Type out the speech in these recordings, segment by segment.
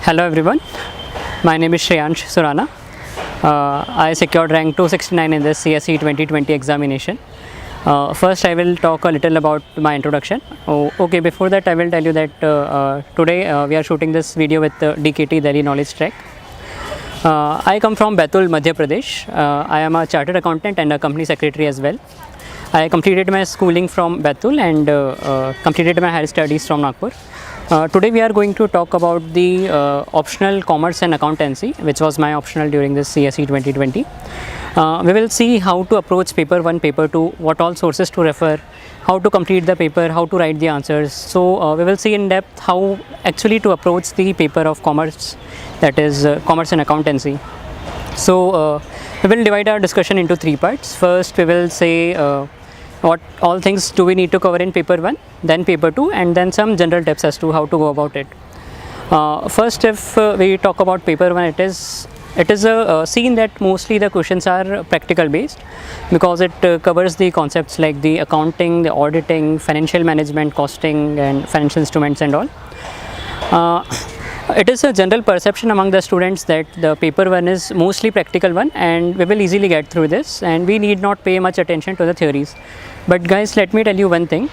Hello everyone, my name is Shreyansh Surana. I secured rank 269 in this CSE 2020 examination. First I will talk a little about my introduction. Okay, before that I will tell you that today we are shooting this video with DKT Delhi Knowledge Track. I come from Baitul, Madhya Pradesh. I am a chartered accountant and a company secretary as well. I completed my schooling from Baitul and completed my higher studies from Nagpur. Today we are going to talk about the optional commerce and accountancy, which was my optional during this CSE 2020. We will see how to approach paper 1, paper 2, what all sources to refer, how to complete the paper, how to write the answers. So we will see in depth how actually to approach the paper of commerce, that is commerce and accountancy. So we will divide our discussion into 3 parts. First we will say what all things do we need to cover in paper 1, then paper 2, and then some general tips as to how to go about it. First, if we talk about paper 1, it is a scene that mostly the questions are practical based, because it covers the concepts like the accounting, the auditing, financial management, costing and financial instruments and all. It is a general perception among the students that the paper 1 is mostly practical one and we will easily get through this and we need not pay much attention to the theories. But guys, let me tell you one thing.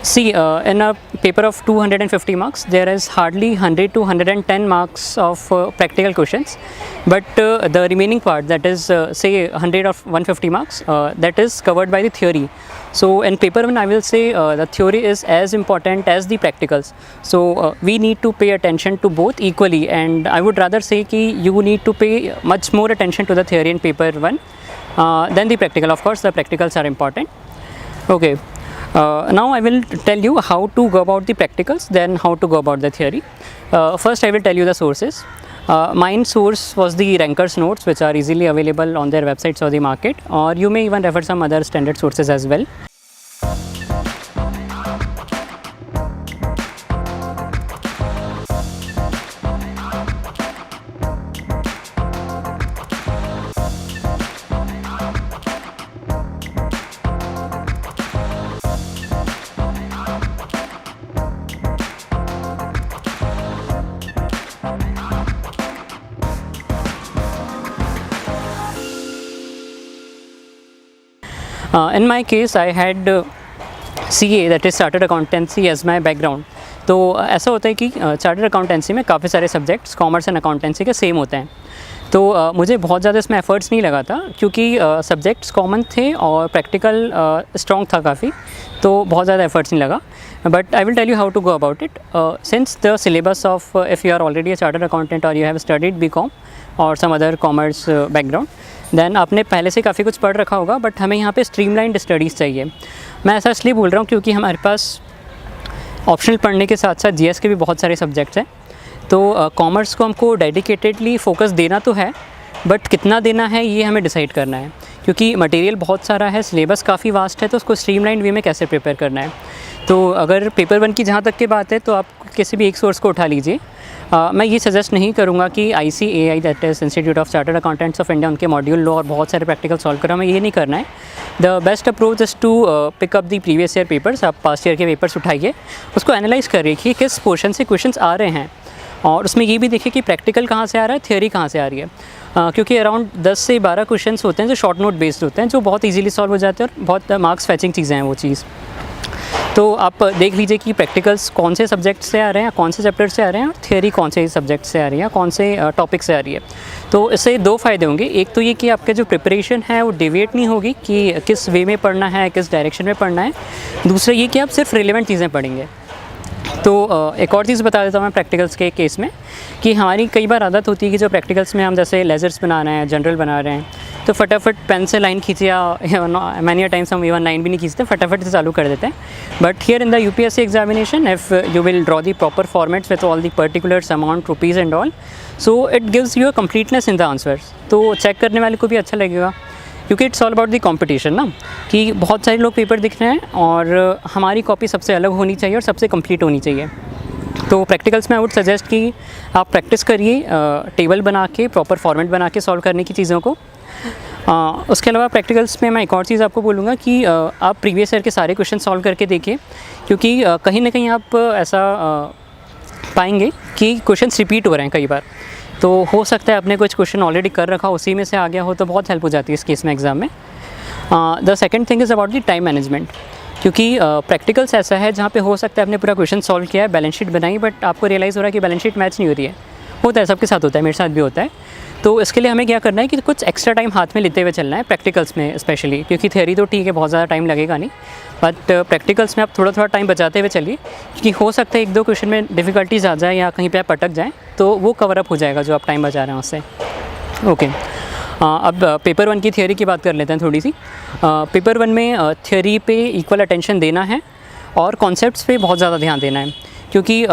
See, in a paper of 250 marks, there is hardly 100 to 110 marks of practical questions. But the remaining part, that is say 100 or 150 marks, that is covered by the theory. So in paper 1, I will say the theory is as important as the practicals. So we need to pay attention to both equally, and I would rather say कि you need to pay much more attention to the theory in paper 1 than the practical. Of course, the practicals are important. Okay. Now I will tell you how to go about the practicals, then how to go about the theory. First I will tell you the sources. Mine source was the Ranker's notes, which are easily available on their websites or the market, or you may even refer some other standard sources as well. In my case, I had CA, that is Chartered Accountancy, as my background. तो ऐसा होता है कि chartered accountancy में काफ़ी सारे subjects commerce and accountancy के same होते हैं. तो मुझे बहुत ज़्यादा इसमें एफर्ट्स नहीं लगा था, क्योंकि सब्जेक्ट्स कॉमन थे और प्रैक्टिकल स्ट्रॉन्ग था काफ़ी, तो बहुत ज़्यादा एफर्ट्स नहीं लगा. But I will tell you how to go about it. Since the syllabus of if you are already a chartered accountant और यू हैव स्टडीड BCom और some other commerce background, then आपने पहले से काफ़ी कुछ पढ़ रखा होगा, बट हमें यहाँ पे स्ट्रीमलाइंड स्टडीज़ चाहिए. मैं ऐसा इसलिए बोल रहा हूँ क्योंकि हमारे पास ऑप्शनल पढ़ने के साथ साथ GS के भी बहुत सारे सब्जेक्ट्स हैं. तो कॉमर्स को हमको डेडिकेटेडली फोकस देना तो है, बट कितना देना है ये हमें डिसाइड करना है, क्योंकि मटेरियल बहुत सारा है, सिलेबस काफ़ी वास्ट है, तो उसको स्ट्रीमलाइंड वे में कैसे प्रिपेयर करना है. तो अगर पेपर 1 की जहाँ तक की बात है, तो आप किसी भी एक सोर्स को उठा लीजिए. मैं ये सजेस्ट नहीं करूँगा कि ICAI, that is institute of chartered accountants of India, उनके मॉड्यूल लो और बहुत सारे प्रैक्टिकल सॉल्व करो, हमें ये नहीं करना है. The best approach is to pick up the previous year papers. आप पास्ट ईयर के पेपर्स उठाइए, उसको एनालाइज़ करिए कि किस पोर्शन से क्वेश्चंस आ रहे हैं, और उसमें ये भी देखिए कि प्रैक्टिकल कहाँ से आ रहा है, थियोरी कहाँ से आ रही है. क्योंकि अराउंड 10 से 12 क्वेश्चंस होते हैं जो शॉर्ट नोट बेस्ड होते हैं, जो बहुत ईजीली सॉल्व हो जाते हैं और बहुत मार्क्स फैचिंग चीज़ें हैं वो चीज़. तो आप देख लीजिए कि प्रैक्टिकल्स कौन से सब्जेक्ट से आ रहे हैं, कौन से चैप्टर से आ रहे हैं, और थियोरी कौन से सब्जेक्ट से आ रही है, कौन से टॉपिक से आ रही है. तो इससे 2 फ़ायदे होंगे. एक तो ये कि आपके जो प्रिपरेशन है वो डिविएट नहीं होगी कि किस वे में पढ़ना है, किस डायरेक्शन में पढ़ना है. दूसरा ये कि आप सिर्फ रिलेवेंट चीज़ें पढ़ेंगे. तो एक और चीज़ बता देता हूँ मैं प्रैक्टिकल्स के केस में, कि हमारी कई बार आदत होती है कि जो प्रैक्टिकल्स में हम जैसे लेजर्स बना रहे हैं, जनरल बना रहे हैं, तो फटाफट पेन से लाइन खींचे, या मैनी टाइम्स हम इवन लाइन भी नहीं खींचते, फटाफट से चालू कर देते हैं. But here in the UPSC examination, if you will draw the proper formats with all the particulars, amount, rupees and all, so it gives you a completeness in the answers. तो चेक करने वाले को भी अच्छा लगेगा, क्योंकि it's all about the competition ना, कि बहुत सारे लोग पेपर दिख रहे हैं और हमारी कॉपी सबसे अलग होनी चाहिए और सबसे कंप्लीट होनी चाहिए. तो प्रैक्टिकल्स में आई वुड सजेस्ट कि आप प्रैक्टिस करिए, टेबल बना के, प्रॉपर फॉर्मेट बना के सॉल्व करने की चीज़ों को. उसके अलावा प्रैक्टिकल्स में मैं एक और चीज़ आपको बोलूँगा कि आप प्रीवियस ईयर के सारे क्वेश्चन सॉल्व करके देखिए, क्योंकि कहीं ना कहीं आप ऐसा पाएंगे कि क्वेश्चंस रिपीट हो रहे हैं कई बार। तो हो सकता है आपने कुछ क्वेश्चन ऑलरेडी कर रखा, उसी में से आ गया हो, तो बहुत हेल्प हो जाती है इस केस में एग्ज़ाम में। The second thing is about the time management, क्योंकि प्रैक्टिकल्स ऐसा है जहाँ पे हो सकता है आपने पूरा क्वेश्चन सॉल्व किया है, बैलेंस शीट बनाई, बट आपको रियलाइज़ हो रहा है कि बैलेंस शीट मैच नहीं हो रही है। होता है, सबके साथ होता है, मेरे साथ भी होता है। तो इसके लिए हमें क्या करना है कि कुछ एक्स्ट्रा टाइम हाथ में लेते हुए चलना है प्रैक्टिकल्स में स्पेशली, क्योंकि थ्योरी तो ठीक है, बहुत ज़्यादा टाइम लगेगा नहीं, बट प्रैक्टिकल्स में आप थोड़ा थोड़ा टाइम बचाते हुए चलिए, क्योंकि हो सकता है एक दो क्वेश्चन में डिफ़िकल्टीज आ जाए या कहीं पे आप अटक जाएँ, तो वो कवर अप हो जाएगा जो आप टाइम बचा रहे हैं उससे। ओके, अब पेपर 1 की थ्योरी की बात कर लेते हैं थोड़ी सी। पेपर 1 में थ्योरी पे इक्वल अटेंशन देना है और कॉन्सेप्ट्स पे बहुत ज़्यादा ध्यान देना है, क्योंकि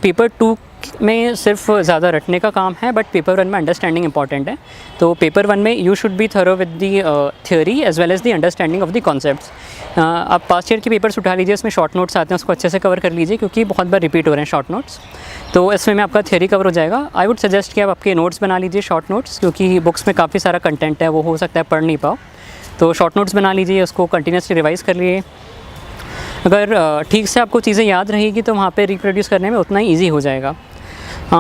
पेपर 2 में सिर्फ ज़्यादा रटने का काम है, बट पेपर 1 में अंडरस्टैंडिंग इंपॉर्टेंट है। तो पेपर 1 में you should be thorough with the theory as well as the understanding of the concepts. आप पास्ट ईयर के पेपर्स उठा लीजिए, उसमें शॉर्ट नोट्स आते हैं, उसको अच्छे से कवर कर लीजिए, क्योंकि बहुत बार रिपीट हो रहे हैं शॉर्ट नोट्स। तो इसमें में आपका थ्योरी कवर हो जाएगा। आई वुड सजेस्ट कि आप आपके नोट्स बना लीजिए, शॉर्ट नोट्स, क्योंकि बुक्स में काफ़ी सारा कंटेंट है, वो हो सकता है पढ़ नहीं पाओ, तो शॉर्ट नोट्स बना लीजिए, उसको कंटिन्यूसली रिवाइज़ कर लिए। अगर ठीक से आपको चीज़ें याद रहेगी तो वहाँ पे रिप्रोड्यूस करने में उतना ही ईजी हो जाएगा।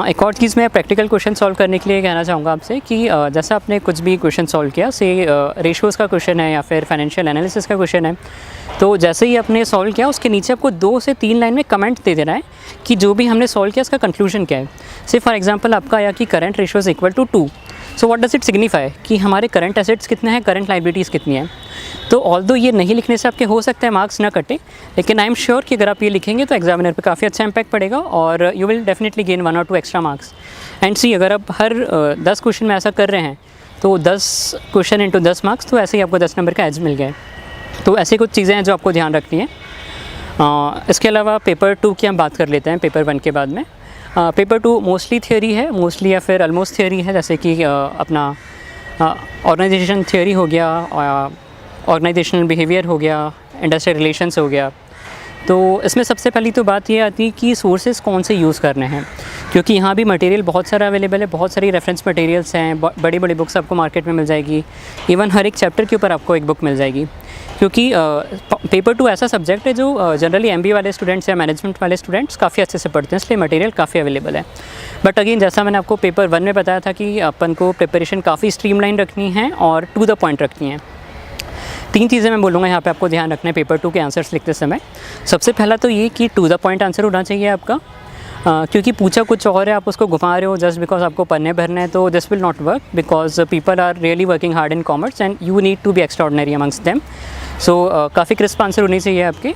एक और चीज़ मैं प्रैक्टिकल क्वेश्चन सॉल्व करने के लिए कहना चाहूँगा आपसे कि जैसा आपने कुछ भी क्वेश्चन सॉल्व किया, से रेशियोज़ का क्वेश्चन है या फिर फाइनेंशियल एनालिसिस का क्वेश्चन है, तो जैसे ही आपने सॉल्व किया उसके नीचे आपको 2 से 3 लाइन में कमेंट दे देना है कि जो भी हमने सॉल्व किया उसका कंक्लूजन क्या है। से फॉर एग्जांपल आपका आया कि current ratio is equal to 2, so what does it signify, कि हमारे करंट एसेट्स कितने हैं, करंट लाइबिलिटीज़ कितनी हैं। तो ऑल्दो ये नहीं लिखने से आपके हो सकता है मार्क्स ना कटे, लेकिन आई एम श्योर कि अगर आप ये लिखेंगे तो एग्जामिनर पे काफ़ी अच्छा इंपैक्ट पड़ेगा और यू विल डेफिनेटली गेन 1 और 2 एक्स्ट्रा मार्क्स। एंड सी, अगर आप हर 10 क्वेश्चन में ऐसा कर रहे हैं तो 10 क्वेश्चन इंटू 10 मार्क्स, तो ऐसे ही आपको 10 नंबर का एज मिल गया। तो ऐसे कुछ चीज़ें हैं जो आपको ध्यान रखनी है। इसके अलावा पेपर 2 की हम बात कर लेते हैं पेपर 1 के बाद में। पेपर 2 मोस्टली थ्योरी है, मोस्टली या फिर ऑलमोस्ट थ्योरी है, जैसे कि अपना ऑर्गेनाइजेशन थ्योरी हो गया, ऑर्गेनाइजेशनल बिहेवियर हो गया, इंडस्ट्रियल रिलेशंस हो गया। तो इसमें सबसे पहली तो बात ये आती है कि सोर्सेज कौन से यूज़ करने हैं, क्योंकि यहाँ भी मटेरियल बहुत सारा अवेलेबल है, बहुत सारी रेफरेंस मटेरियल्स हैं, बड़ी बड़ी बुक्स आपको मार्केट में मिल जाएगी, इवन हर एक चैप्टर के ऊपर आपको एक बुक मिल जाएगी। क्योंकि पेपर 2 ऐसा सब्जेक्ट है जो जनरली MBA वाले स्टूडेंट्स या मैनेजमेंट वाले स्टूडेंट्स काफ़ी अच्छे से पढ़ते हैं, इसलिए मटेरियल काफ़ी अवेलेबल है। बट अगेन, जैसा मैंने आपको पेपर 1 में बताया था कि अपन को प्रिपरेशन काफ़ी स्ट्रीमलाइन रखनी है और टू द पॉइंट रखनी है। 3 चीज़ें मैं बोलूँगा यहाँ पे आपको ध्यान रखना है पेपर 2 के आंसर्स लिखते समय। सबसे पहला तो ये कि टू द पॉइंट आंसर होना चाहिए आपका, क्योंकि पूछा कुछ और है, आप उसको घुमा रहे हो जस्ट बिकॉज आपको पढ़ने भरना है, तो this will not work, because people are really working hard in commerce and you need to be extraordinary amongst them. So काफ़ी क्रिस्प आंसर होनी चाहिए आपके।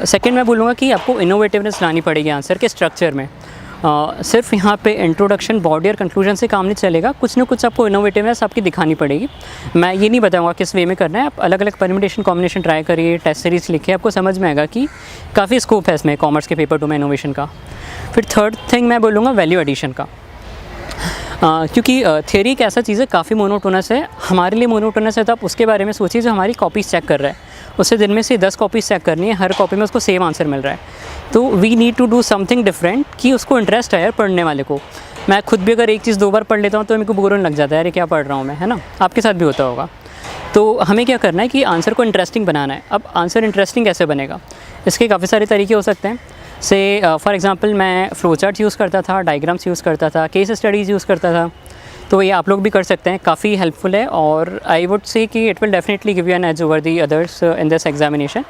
सेकेंड मैं बोलूँगा कि आपको इनोवेटिवनेस लानी पड़ेगी आंसर के स्ट्रक्चर में। सिर्फ यहाँ पे इंट्रोडक्शन, बॉडी और कंक्लूजन से काम नहीं चलेगा, कुछ ना कुछ आपको इनोवेटिवनेस आपकी दिखानी पड़ेगी। मैं ये नहीं बताऊँगा किस वे में करना है, आप अलग अलग परम्यूटेशन कॉम्बिनेशन ट्राई करिए, टेस्ट सीरीज लिखिए, आपको समझ में आएगा कि काफ़ी स्कोप है इसमें कॉमर्स के पेपर 2 में इनोवेशन का। फिर थर्ड थिंग मैं बोलूँगा वैल्यू एडिशन का, क्योंकि थियरी एक ऐसा चीज़ है काफ़ी मोनोटोनस है, हमारे लिए मोनोटोनस है, तो आप उसके बारे में सोचिए जो हमारी कॉपीज चेक कर रहा है, उससे दिन में से 10 कॉपीज चेक करनी है, हर कॉपी में उसको सेम आंसर मिल रहा है, तो we need to do something different कि उसको इंटरेस्ट है यार पढ़ने वाले को। मैं खुद भी अगर एक चीज़ 2 बार पढ़ लेता हूँ तो मेरे को बोर होने लग जाता है, यार क्या पढ़ रहा हूँ मैं, है ना, आपके साथ भी होता होगा। तो हमें क्या करना है कि आंसर को इंटरेस्टिंग बनाना है। अब आंसर इंटरेस्टिंग कैसे बनेगा, इसके काफ़ी सारे तरीके हो सकते हैं। से फॉर एग्जांपल मैं फ्लो चार्ट्स यूज़ करता था, डायग्राम्स यूज़ करता था, केस स्टडीज़ यूज़ करता था, तो ये आप लोग भी कर सकते हैं, काफ़ी हेल्पफुल है और आई वुड से कि it will definitely give you an edge over the others in this examination,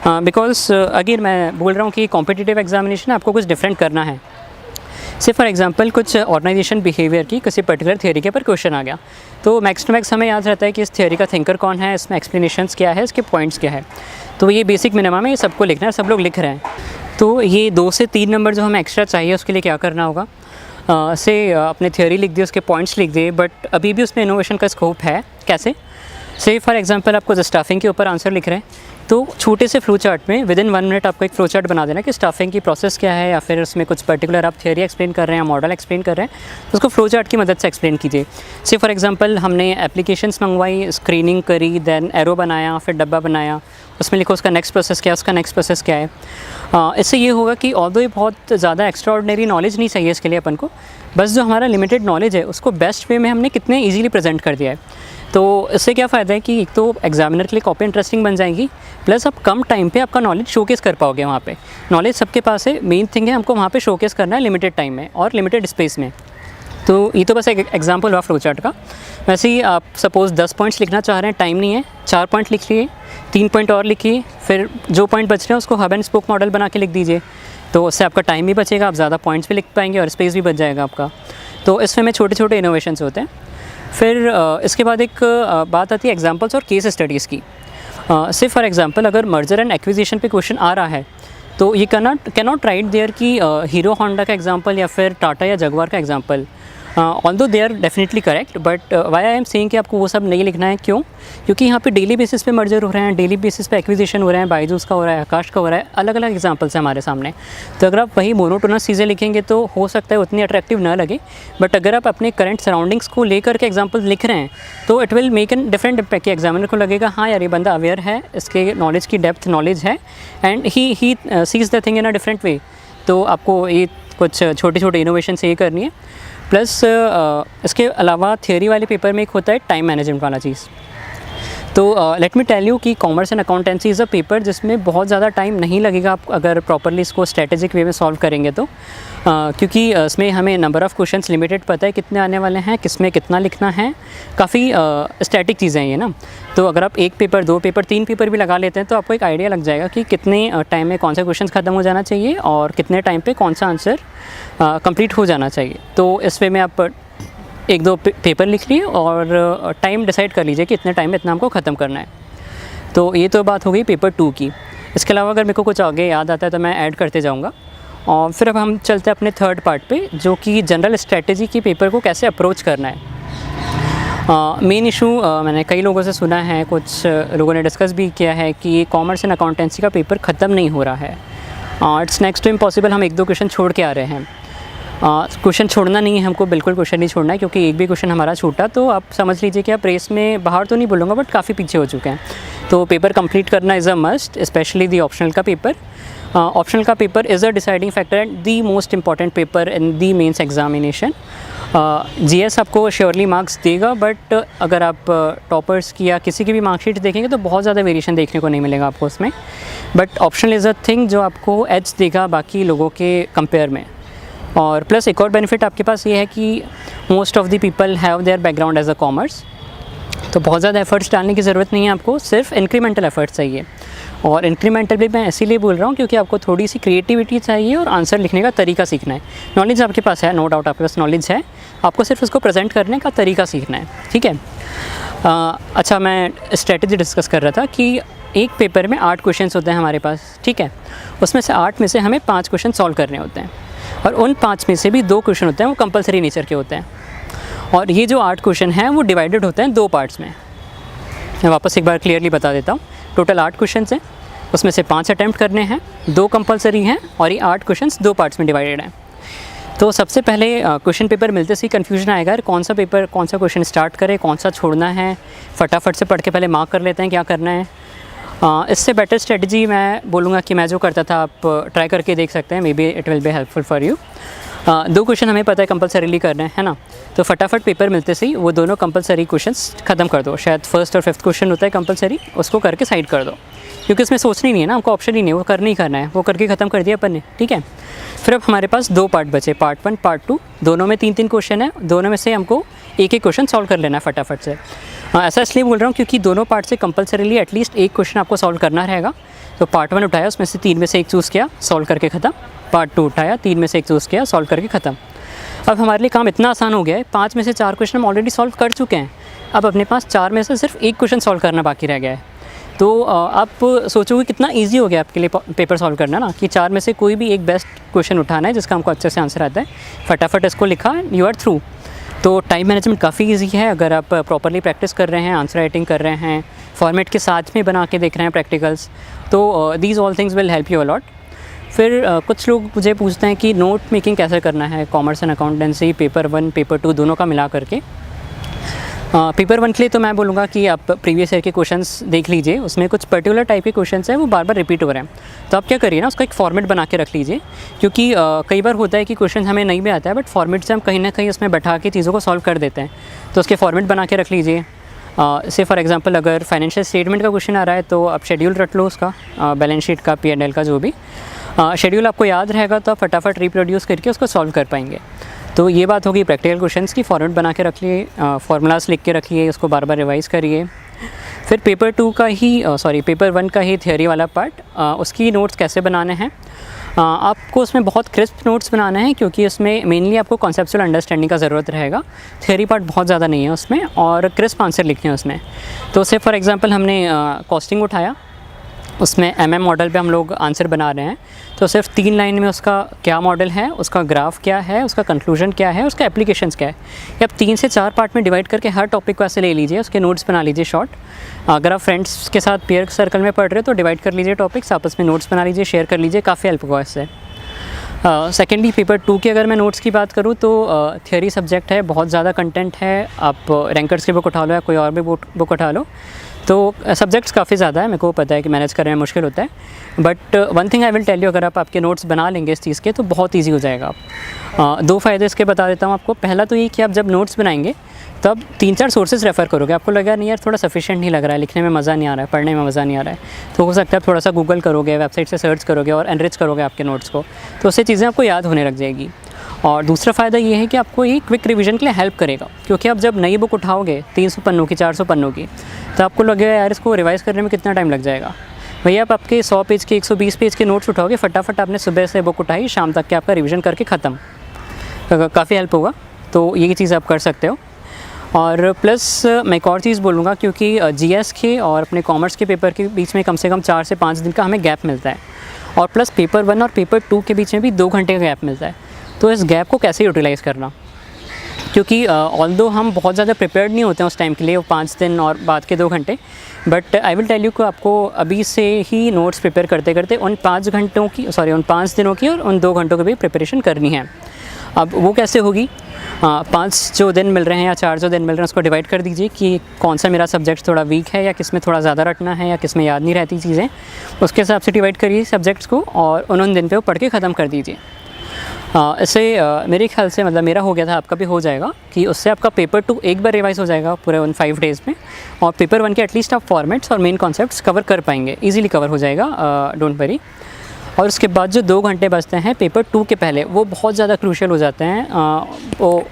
because again मैं बोल रहा हूँ कि कॉम्पिटिटिव एग्जामिनेशन आपको कुछ डिफरेंट करना है। से फॉर एग्जांपल कुछ ऑर्गेनाइजेशन बिहेवियर की किसी पर्टिकुलर थियरी के ऊपर क्वेश्चन आ गया, तो मैक्स टू मैक्स हमें याद रहता है कि इस थियरी का थिंकर कौन है, इसमें एक्सप्लेनेशंस क्या है, इसके पॉइंट्स क्या है, तो ये बेसिक मिनिमम है, ये सबको लिखना है, सब लोग लिख रहे हैं। तो ये 2 से 3 नंबर जो हमें एक्स्ट्रा चाहिए उसके लिए क्या करना होगा, से अपने थियरी लिख दिए, उसके पॉइंट्स लिख दिए, बट अभी भी उसमें इनोवेशन का स्कोप है। कैसे, से फॉर एग्जांपल आपको स्टाफिंग के ऊपर आंसर लिख रहे हैं, तो छोटे से फ्लो चार्ट में विद इन 1 मिनट आपको एक फ्लो चार्ट बना देना कि स्टाफिंग की प्रोसेस क्या है, या फिर उसमें कुछ पर्टिकुलर आप थियरी एक्सप्लेन कर रहे हैं, मॉडल एक्सप्लेन कर रहे हैं, तो उसको फ्लो चार्ट की मदद से एक्सप्लेन कीजिए। से फॉर एग्जांपल हमने एप्लीकेशंस मंगवाई, स्क्रीनिंग करी, देन एरो बनाया, फिर डब्बा बनाया, उसमें लिखो उसका नेक्स्ट प्रोसेस क्या है, उसका नेक्स्ट प्रोसेस क्या है। इससे ये होगा कि ऑल्दो ये बहुत ज़्यादा एक्स्ट्रा ऑर्डिनरी नॉलेज नहीं चाहिए इसके लिए अपन को, बस जो हमारा लिमिटेड नॉलेज है उसको बेस्ट वे में हमने कितने ईजीली प्रेजेंट कर दिया है। तो इससे क्या फ़ायदा है कि एक तो एग्जामिनर के लिए कॉपी इंटरेस्टिंग बन जाएगी, प्लस आप कम टाइम पे आपका नॉलेज शोकेस कर पाओगे। वहाँ पे नॉलेज सबके पास है, मेन थिंग है हमको वहाँ पे शोकेस करना है लिमिटेड टाइम में और लिमिटेड स्पेस में। तो ये तो बस एक एग्जांपल हुआ फ्लो चार्ट का। वैसे ही आप सपोज़ 10 पॉइंट्स लिखना चाह रहे हैं, टाइम नहीं है, 4 पॉइंट लिख लिए, 3 पॉइंट और लिखिए, फिर जो पॉइंट बच रहे हैं उसको हब एंड स्पोक मॉडल बना के लिख दीजिए। तो उससे आपका टाइम भी बचेगा, आप ज़्यादा पॉइंट्स भी लिख पाएंगे और स्पेस भी बच जाएगा आपका। तो इस वे में छोटे छोटे इनोवेशंस होते हैं। फिर इसके बाद एक बात आती है एग्जांपल्स और केस स्टडीज़ की। से फॉर एग्जांपल अगर मर्जर एंड एक्विजिशन पे क्वेश्चन आ रहा है तो ये कैनॉट राइट देयर कि हीरो होंडा का एग्जांपल या फिर टाटा या जगुआर का example, although they are definitely correct, but why I am saying कि आपको वो सब नहीं लिखना है। क्यों? क्योंकि यहाँ पे डेली बेसिस पे मर्जर हो रहे हैं, डेली बेसिस पे एक्विजिशन हो रहे हैं, बायजूस का हो रहा है, आकाश का हो रहा है, अलग अलग एग्जांपल्स हैं हमारे सामने। तो अगर आप वही मोनोटोनस चीज़ें लिखेंगे तो हो सकता है उतनी अट्रैक्टिव ना लगे, बट अगर आप अपने करंट सराउंडिंग्स को लेकर के एग्जाम्पल लिख रहे हैं तो it will make an different impact. Examiner को लगेगा हाँ यार ये बंदा अवेयर है, इसके नॉलेज की डेप्थ नॉलेज है and he sees the thing in a different way. तो आपको ये कुछ छोटे छोटे इनोवेशन से ये करनी है। प्लस इसके अलावा थियोरी वाले पेपर में एक होता है टाइम मैनेजमेंट वाला चीज़। तो लेट मी टेल यू कि commerce and accountancy is a paper जिसमें बहुत ज़्यादा टाइम नहीं लगेगा आप अगर प्रॉपरली इसको स्ट्रेटेजिक वे में सॉल्व करेंगे तो। क्योंकि इसमें हमें नंबर ऑफ़ क्वेश्चंस लिमिटेड पता है कितने आने वाले हैं, किसमें कितना लिखना है, काफ़ी स्टैटिक चीज़ें हैं ये ना। तो अगर आप 1 पेपर 2 पेपर 3 पेपर भी लगा लेते हैं तो आपको एक आइडिया लग जाएगा कि कितने टाइम में कौन सा क्वेश्चन ख़त्म हो जाना चाहिए और कितने टाइम पे कौन सा आंसर कंप्लीट हो जाना चाहिए। तो इस वे में आप 1-2 पेपर लिख लिए और टाइम डिसाइड कर लीजिए कि इतने टाइम में इतना हमको ख़त्म करना है। तो ये तो बात हो गई पेपर 2 की। इसके अलावा अगर मेरे को कुछ आगे याद आता है तो मैं ऐड करते जाऊँगा। और फिर अब हम चलते हैं अपने थर्ड पार्ट पे, जो कि जनरल स्ट्रेटजी की पेपर को कैसे अप्रोच करना है। मेन इशू मैंने कई लोगों से सुना है, कुछ लोगों ने डिस्कस भी किया है कि कॉमर्स एंड अकाउंटेंसी का पेपर ख़त्म नहीं हो रहा है। इट्स नेक्स्ट टू इम्पॉसिबल, हम 1-2 क्वेश्चन छोड़ के आ रहे हैं। क्वेश्चन छोड़ना नहीं है हमको, बिल्कुल क्वेश्चन नहीं छोड़ना है, क्योंकि एक भी क्वेश्चन हमारा छूटा तो आप समझ लीजिए कि आप रेस में बाहर तो नहीं बोलूँगा बट काफ़ी पीछे हो चुके हैं। तो पेपर कंप्लीट करना is a must, specially the optional का पेपर। ऑप्शनल का paper is a deciding factor and the most important paper in the mains examination. GS आपको श्योरली मार्क्स देगा, बट अगर आप टॉपर्स की या किसी की भी मार्कशीट देखेंगे तो बहुत ज़्यादा वेरिएशन देखने को नहीं मिलेगा आपको उसमें। But optional is a thing जो आपको एज देगा बाकी लोगों के कंपेयर में। और प्लस एक और बेनिफिट आपके पास ये है कि most of the people have their background as a commerce, तो बहुत ज़्यादा एफर्ट्स डालने की ज़रूरत नहीं है आपको, सिर्फ इंक्रीमेंटल एफर्ट्स चाहिए। और इंक्रीमेंटल भी मैं इसीलिए बोल रहा हूँ क्योंकि आपको थोड़ी सी क्रिएटिविटी चाहिए और आंसर लिखने का तरीका सीखना है। नॉलेज आपके पास है, नो डाउट आपके पास नॉलेज है, आपको सिर्फ उसको प्रेजेंट करने का तरीका सीखना है, ठीक है। अच्छा, मैं स्ट्रेटजी डिस्कस कर रहा था कि एक पेपर में 8 क्वेश्चन होते हैं हमारे पास, ठीक है। उसमें से 8 में से हमें 5 क्वेश्चन सॉल्व करने होते हैं और उन 5 में से भी 2 क्वेश्चन होते हैं वो कंपलसरी नेचर के होते हैं। और ये जो 8 क्वेश्चन हैं वो डिवाइडेड होते हैं 2 पार्ट्स में। मैं वापस एक बार क्लियरली बता देता हूँ। टोटल 8 क्वेश्चन हैं, उसमें से 5 अटैम्प्ट करने हैं, 2 कंपलसरी हैं और ये 8 क्वेश्चन 2 पार्ट्स में डिवाइडेड हैं। तो सबसे पहले क्वेश्चन पेपर मिलते से कन्फ्यूजन आएगा, कौन सा पेपर कौन सा क्वेश्चन स्टार्ट करें, कौन सा छोड़ना है। फटाफट से पढ़ के पहले मार्क कर लेते हैं क्या करना है। इससे बेटर स्ट्रेटजी मैं बोलूँगा कि मैं जो करता था आप ट्राई करके देख सकते हैं, may be it will be helpful for you. 2 question हमें पता है कंपलसरीली करना है ना, तो फटाफट पेपर मिलते से ही वो दोनों कंपलसरी क्वेश्चंस ख़त्म कर दो। शायद फर्स्ट और 5th क्वेश्चन होता है कंपलसरी, उसको करके साइड कर दो, क्योंकि इसमें सोचनी नहीं है ना, हमको ऑप्शन ही नहीं है, वो करना ही करना है, वो करके ख़त्म कर दिया अपन ने, ठीक है। फिर अब हमारे पास 2 पार्ट बचे, पार्ट 1 पार्ट 2, दोनों में 3-3 क्वेश्चन है, दोनों में से हमको एक क्वेश्चन सॉल्व कर लेना है फटाफट से। ऐसा इसलिए बोल रहा हूँ क्योंकि दोनों पार्ट से कंपलसरीली एटलीस्ट एक क्वेश्चन आपको सॉल्व करना रहेगा। तो पार्ट 1 उठाया, उसमें से 3 में से एक चूज़ किया, सॉल्व करके ख़त्म। पार्ट 2 उठाया, 3 में से एक चूज़ किया, सॉल्व करके ख़त्म। अब हमारे लिए काम इतना आसान हो गया है, 5 में से 4 क्वेश्चन हम ऑलरेडी सॉल्व कर चुके हैं। अब अपने पास 4 में से सिर्फ एक क्वेश्चन सॉल्व करना बाकी रह गया है। तो आप सोचोगे कितना ईजी हो गया आपके लिए पेपर सॉल्व करना ना, कि 4 में से कोई भी एक बेस्ट क्वेश्चन उठाना है जिसका हमको अच्छे से आंसर आता है, फटाफट इसको लिखा, यू आर थ्रू। तो टाइम मैनेजमेंट काफ़ी ईजी है अगर आप प्रॉपरली प्रैक्टिस कर रहे हैं, आंसर राइटिंग कर रहे हैं, फॉर्मेट के साथ में बना के देख रहे हैं प्रैक्टिकल्स, तो these all things will help you a lot. फिर कुछ लोग मुझे पूछते हैं कि नोट मेकिंग कैसे करना है commerce and accountancy paper 1 paper 2 दोनों का मिला करके। पेपर 1 के लिए तो मैं बोलूँगा कि आप प्रीवियस ईयर के क्वेश्चंस देख लीजिए, उसमें कुछ पर्टिकुलर टाइप के क्वेश्चंस हैं वो बार बार रिपीट हो रहे हैं। तो आप क्या करिए ना, उसका एक फॉर्मेट बना के रख लीजिए, क्योंकि कई बार होता है कि क्वेश्चन हमें नहीं भी आता है बट फॉर्मेट से हम कहीं ना कहीं उसमें बैठा के चीज़ों को सॉल्व कर देते हैं। तो उसके फॉर्मेट बना के रख लीजिए। से फॉर एग्जांपल अगर फाइनेंशियल स्टेटमेंट का क्वेश्चन आ रहा है तो आप शेड्यूल रट लो उसका, बैलेंस शीट का, P&L का, जो भी शेड्यूल आपको याद रहेगा तो आप फटाफट रिप्रोड्यूस करके उसको सॉल्व कर पाएंगे। तो ये बात होगी प्रैक्टिकल क्वेश्चंस की। फॉर्मेट बना के रख लिए, फार्मूलाज लिख के रखिए, उसको बार बार रिवाइज़ करिए। फिर पेपर 1 का ही थियोरी वाला पार्ट, उसकी नोट्स कैसे बनाने हैं। आपको उसमें बहुत क्रिस्प नोट्स बनाना है, क्योंकि उसमें मेनली आपको कॉन्सेप्चुअल अंडरस्टैंडिंग का ज़रूरत रहेगा। थियोरी पार्ट बहुत ज़्यादा नहीं है उसमें, और क्रिस्प आंसर लिखने हैं उसमें। तो से फॉर एग्जांपल हमने कॉस्टिंग उठाया, उसमें MM मॉडल पे हम लोग आंसर बना रहे हैं। तो सिर्फ 3 लाइन में उसका क्या मॉडल है, उसका ग्राफ क्या है, उसका कंक्लूजन क्या है, उसका एप्लीकेशंस क्या है, ये आप 3 से 4 पार्ट में डिवाइड करके हर टॉपिक को ऐसे ले लीजिए, उसके नोट्स बना लीजिए शॉर्ट। अगर आप फ्रेंड्स के साथ पीयर सर्कल में पढ़ रहे हो तो डिवाइड कर लीजिए टॉपिक्स, आपस में नोट्स बना लीजिए, शेयर कर लीजिए, काफ़ी हेल्प होगा इससे। सेकेंडली पेपर 2 की अगर मैं नोट्स की बात करूँ तो थियोरी सब्जेक्ट है, बहुत ज़्यादा कंटेंट है। आप रैंकर्स की बुक उठा लो या कोई और भी बुक उठा लो, तो सब्जेक्ट्स काफ़ी ज़्यादा है। मेरे को पता है कि मैनेज करने में मुश्किल होता है, but one thing I will tell you, अगर आप आपके नोट्स बना लेंगे इस चीज़ के तो बहुत ईजी हो जाएगा। आप 2 फ़ायदे इसके बता देता हूँ आपको। पहला तो ये कि आप जब नोट्स बनाएंगे तब 3-4 सोर्सेज रेफ़र करोगे, आपको लगा नहीं यार थोड़ा सफिशिएंट नहीं लग रहा है, लिखने में मज़ा नहीं आ रहा है, पढ़ने में मज़ा नहीं आ रहा है, तो हो सकता है आप थोड़ा सा गूगल करोगे, वेबसाइट से सर्च करोगे और एनरिच करोगे आपके नोट्स को, तो उससे चीज़ें आपको याद होने लग जाएगी। और दूसरा फ़ायदा ये है कि आपको ये क्विक रिवीजन के लिए हेल्प करेगा, क्योंकि आप जब नई बुक उठाओगे 300 पन्नों की, 400 पन्नों की, तो आपको लगेगा यार इसको रिवाइज़ करने में कितना टाइम लग जाएगा। भैया आप आपके 100 पेज के, 120 पेज के नोट्स उठाओगे, फटाफट आपने सुबह से बुक उठाई, शाम तक के आपका रिवीजन करके ख़त्म, काफ़ी हेल्प होगा। तो ये चीज़ आप कर सकते हो। और प्लस मैं एक और चीज़ बोलूँगा, क्योंकि GS के और अपने कॉमर्स के पेपर के बीच में कम से कम 4 से 5 दिन का हमें गैप मिलता है, और प्लस पेपर 1 और पेपर 2 के बीच में भी 2 घंटे का गैप मिलता है। तो इस गैप को कैसे यूटिलाइज़ करना, क्योंकि ऑल्दो हम बहुत ज़्यादा प्रिपेयर्ड नहीं होते हैं उस टाइम के लिए, वो 5 दिन और बाद के 2 घंटे, but I will tell you कि आपको अभी से ही नोट्स प्रिपेयर करते करते उन 5 दिनों की और उन 2 घंटों की भी प्रिपरेशन करनी है। अब वो कैसे होगी, 5 जो दिन मिल रहे हैं या 4 जो दिन मिल रहे हैं उसको डिवाइड कर दीजिए कि कौन सा मेरा सब्जेक्ट थोड़ा वीक है, या किस में थोड़ा ज़्यादा रटना है, या किस में याद नहीं रहती चीज़ें, उसके हिसाब से डिवाइड करिए सब्जेक्ट्स को, और उन दिन पे वो पढ़ के ख़त्म कर दीजिए। इससे मेरे ख्याल से, मतलब मेरा हो गया था, आपका भी हो जाएगा, कि उससे आपका पेपर 2 एक बार रिवाइज़ हो जाएगा पूरे उन 5 डेज़ में, और पेपर 1 के एटलीस्ट आप फॉर्मेट्स और मेन कॉन्सेप्ट्स कवर कर पाएंगे, ईजिली कवर हो जाएगा, डोंट वरी। और उसके बाद जो 2 घंटे बचते हैं पेपर 2 के पहले, वो बहुत ज़्यादा क्रूशियल हो जाते हैं।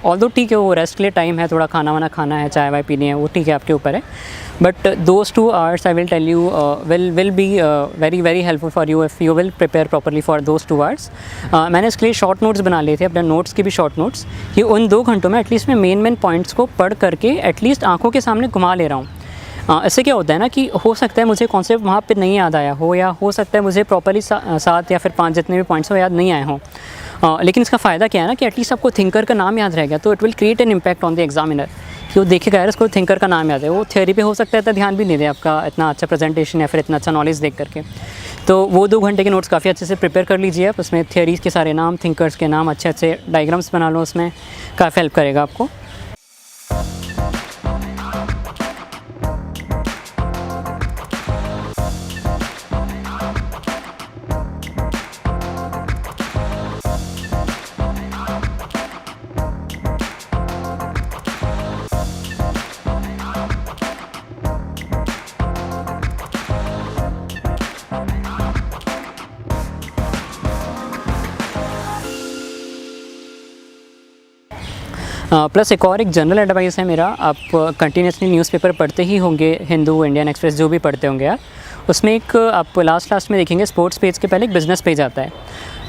ऑल्दो ठीक है, वो रेस्ट के लिए टाइम है, थोड़ा खाना वाना खाना है, चाय वाय पीनी है, वो ठीक है, आपके ऊपर है, but those 2 hours I will tell you will be very very helpful for you if you will prepare properly for those 2 hours. मैंने इसके लिए शॉर्ट नोट्स बना लिए थे, अपने नोट्स के भी शॉर्ट नोट्स, कि उन 2 घंटों में एटलीस्ट मैं मेन पॉइंट्स को पढ़ करके एटलीस्ट आँखों के सामने घुमा ले रहा हूँ। इससे क्या होता है ना, कि हो सकता है मुझे कॉन्सेप्ट वहाँ पे नहीं याद आया हो, या हो सकता है मुझे प्रॉपरली 7 या फिर 5 जितने भी पॉइंट्स हो याद नहीं आए हों, लेकिन इसका फ़ायदा क्या है ना, कि एटलीस्ट आपको थिंकर का नाम याद रह गया, तो it will create an impact on the examiner, कि वो देखेगा यार इसको थिंकर का नाम याद है। वो थ्योरी पे हो सकता है इतना ध्यान भी नहीं दे आपका इतना अच्छा प्रेजेंटेशन या फिर इतना अच्छा नॉलेज देख करके। तो वो 2 घंटे के नोट्स काफ़ी अच्छे से प्रिपेयर कर लीजिए आप, उसमें थ्योरीज़ के सारे नाम, थिंकर्स के नाम, अच्छे अच्छे डायग्राम्स बना लो, उसमें काफ़ी हेल्प करेगा आपको। प्लस एक जनरल एडवाइस है मेरा, आप कंटिन्यूसली न्यूज़पेपर पढ़ते ही होंगे, हिंदू, इंडियन एक्सप्रेस, जो भी पढ़ते होंगे आप, उसमें एक आप लास्ट में देखेंगे स्पोर्ट्स पेज के पहले एक बिज़नेस पेज आता है।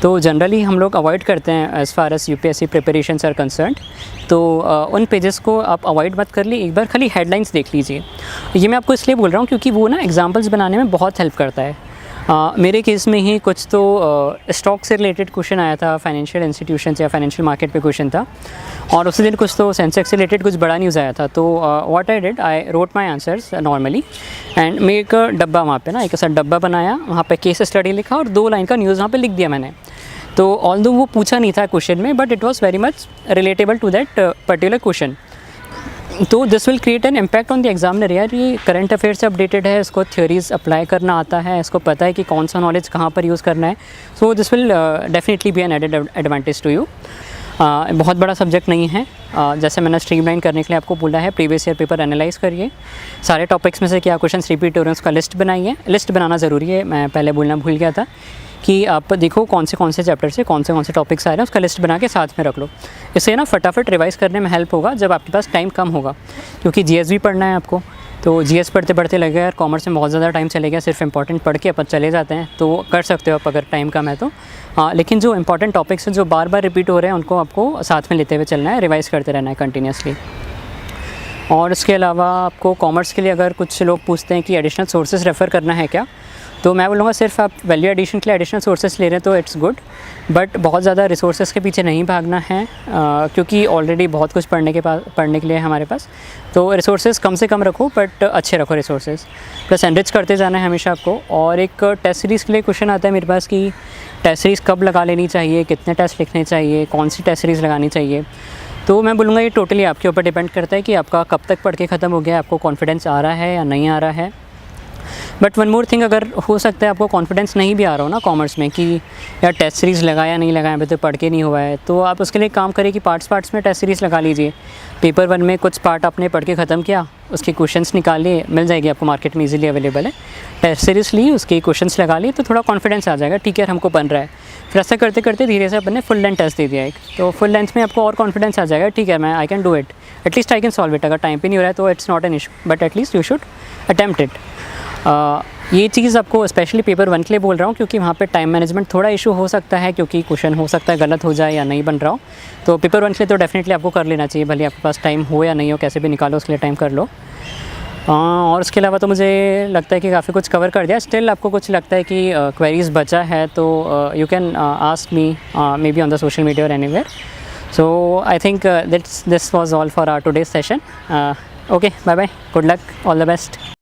तो जनरली हम लोग अवॉइड करते हैं as far as UPSC preparations are concerned, तो उन पेजेस को आप अवॉइड मत कर ली, एक बार खाली हेडलाइंस देख लीजिए। ये मैं आपको इसलिए बोल रहा हूँ क्योंकि वो ना एग्जाम्पल्स बनाने में बहुत हेल्प करता है। मेरे केस में ही कुछ तो स्टॉक से रिलेटेड क्वेश्चन आया था, फाइनेंशियल इंस्टीट्यूशन या फाइनेंशियल मार्केट पे क्वेश्चन था, और उसी दिन कुछ तो सेंसेक्स से रिलेटेड कुछ बड़ा न्यूज़ आया था। तो what I did, I wrote my answers normally, and मैं एक डब्बा वहाँ पे ना, एक ऐसा डब्बा बनाया, वहाँ पे केस स्टडी लिखा और 2 लाइन का न्यूज़ वहाँ पे लिख दिया मैंने। तो ऑल्दो वो पूछा नहीं था क्वेश्चन में, but it was very much relatable to that particular question. तो this will create an impact on the examiner. यार ये करंट अफेयर से अपडेटेड है, इसको थ्योरीज अप्लाई करना आता है, इसको पता है कि कौन सा नॉलेज कहाँ पर यूज़ करना है। So this will definitely be an added advantage to you. बहुत बड़ा सब्जेक्ट नहीं है, जैसे मैंने स्ट्रीमलाइन करने के लिए आपको बोला है, प्रीवियस ईयर पेपर एनालाइज करिए, सारे टॉपिक्स में से क्या क्वेश्चन रिपीट हो रहे हैं उसका लिस्ट बनाइए। लिस्ट बनाना ज़रूरी है, मैं पहले बोलना भूल गया था कि आप देखो कौन से चैप्टर से कौन से टॉपिक्स आ रहे हैं, उसका लिस्ट बना के साथ में रख लो। इससे ना फटाफट रिवाइज़ करने में हेल्प होगा जब आपके पास टाइम कम होगा, क्योंकि जीएस भी पढ़ना है आपको। तो जीएस पढ़ते पढ़ते लगेगा यार कॉमर्स में बहुत ज़्यादा टाइम चलेगा, सिर्फ इंपॉर्टेंट पढ़ के अपन चले जाते हैं, तो कर सकते हो आप अगर टाइम कम है तो। लेकिन जो इंपॉर्टेंट टॉपिक्स हैं जो बार बार रिपीट हो रहे हैं उनको आपको साथ में लेते हुए चलना है, रिवाइज़ करते रहना है कंटिन्यूसली। और इसके अलावा आपको कॉमर्स के लिए अगर कुछ लोग पूछते हैं कि एडिशनल सोर्सेज रेफ़र करना है क्या, तो मैं बोलूँगा सिर्फ आप वैल्यू एडिशन के लिए एडिशनल सोर्सेज ले रहे हैं तो इट्स गुड, बट बहुत ज़्यादा रिसोर्सेज के पीछे नहीं भागना है, क्योंकि ऑलरेडी बहुत कुछ पढ़ने के लिए है हमारे पास। तो रिसोर्सेज कम से कम रखो, बट अच्छे रखो रिसोर्सेज, प्लस एनरिच करते जाना है हमेशा आपको। और एक टेस्ट सीरीज़ के लिए क्वेश्चन आता है मेरे पास कि टेस्ट सीरीज़ कब लगा लेनी चाहिए, कितने टेस्ट लिखने चाहिए, कौन सी टेस्ट सीरीज़ लगानी चाहिए। तो मैं बोलूँगा ये टोटली आपके ऊपर डिपेंड करता है कि आपका कब तक पढ़ के ख़त्म हो गया, आपको कॉन्फिडेंस आ रहा है या नहीं आ रहा है। बट वन मोर थिंग, अगर हो सकता है आपको कॉन्फिडेंस नहीं भी आ रहा हो ना कॉमर्स में कि यार टेस्ट सीरीज़ लगाया नहीं लगाया अभी तो पढ़ के नहीं हुआ है, तो आप उसके लिए काम करिए कि पार्ट्स में टेस्ट सीरीज़ लगा लीजिए। पेपर 1 में कुछ पार्ट आपने पढ़ के ख़त्म किया, उसके क्वेश्चंस निकाल लिए, मिल जाएगी आपको मार्केट में इजीली अवेलेबल है। टेस्ट सीरीज़ ली, उसके क्वेश्चंस लगा लिए, तो थोड़ा कॉन्फिडेंस आ जाएगा, ठीक है हमको बन रहा है। फिर ऐसा करते करते धीरे से अपन ने फुल लेंथ टेस्ट दे दिया एक, तो फुल लेंथ में आपको और कॉन्फिडेंस आ जाएगा, ठीक है मैं I can do it, at least I can solve it. अगर टाइम पे नहीं हो रहा है तो it's not an issue, but at least you should attempt it. ये चीज़ आपको स्पेशली पेपर 1 के लिए बोल रहा हूँ, क्योंकि वहाँ पे टाइम मैनेजमेंट थोड़ा इशू हो सकता है, क्योंकि क्वेश्चन हो सकता है गलत हो जाए या नहीं बन रहा हो। तो पेपर 1 के लिए तो डेफिनेटली आपको कर लेना चाहिए, भले आपके पास टाइम हो या नहीं हो, कैसे भी निकालो उसके लिए टाइम कर लो। और उसके अलावा तो मुझे लगता है कि काफ़ी कुछ कवर कर दिया। स्टिल आपको कुछ लगता है कि क्वेरीज़ बचा है तो you can ask me maybe on the social media और anywhere. So I think this was all for our today's session. Okay, bye bye, good luck, all the best.